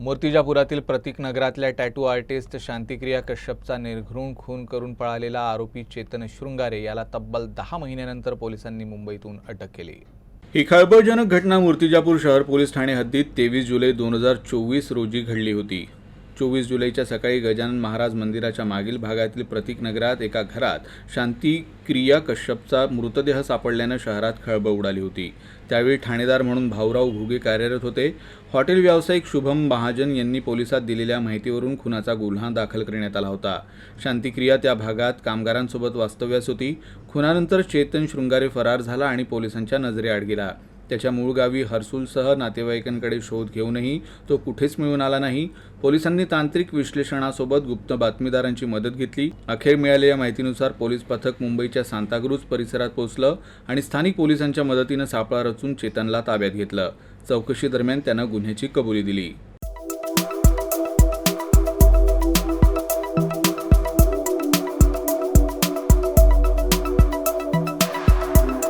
मूर्तिजापुरातील प्रतीक नगरातल्या tattoo artist शांतिक्रिया कश्यपचा निर्घृण खून करून पळालेला आरोपी चेतन शृंगारे याला तब्बल 10 महिन्यानंतर पोलिसांनी मुंबईतून अटक केली। ही खळबळजनक घटना मूर्तिजापूर शहर पोलीस ठाणे हद्दीत 23 जुलै 2024 रोजी घडली होती। 24 जुलैच्या सकाळी गजानन महाराज मंदिराच्या मागील भागातील प्रतीक नगरात एका घरात शांतिक्रिया कश्यपचा मृतदेह सापडल्याने शहरात खळबळ उडाली होती। त्यावेळी ठाणेदार म्हणून भाऊराव घुगे कार्यरत होते। हॉटेल व्यावसायिक शुभम महाजन यांनी पोलिसात दिलेल्या माहितीवरून खुनाचा गुन्हा दाखल करण्यात आला होता। शांतिक्रिया त्या भागात कामगारांसोबत वास्तव्यास होती। खुनानंतर चेतन शृंगारे फरार झाला आणि पोलिसांच्या नजरेआड गेला। त्याच्या मूळ गावी हर्सुलसह नातेवाईकांकडे शोध घेऊनही तो कुठेच मिळून आला नाही। पोलिसांनी तांत्रिक विश्लेषणासोबत गुप्त बातमीदारांची मदत घेतली। अखेर मिळालेल्या माहितीनुसार पोलीस पथक मुंबईच्या सांताक्रूज परिसरात पोहोचलं आणि स्थानिक पोलिसांच्या मदतीने सापळा रचून चेतनला ताब्यात घेतलं। चौकशी दरम्यान त्यानं गुन्ह्याची कबुली दिली।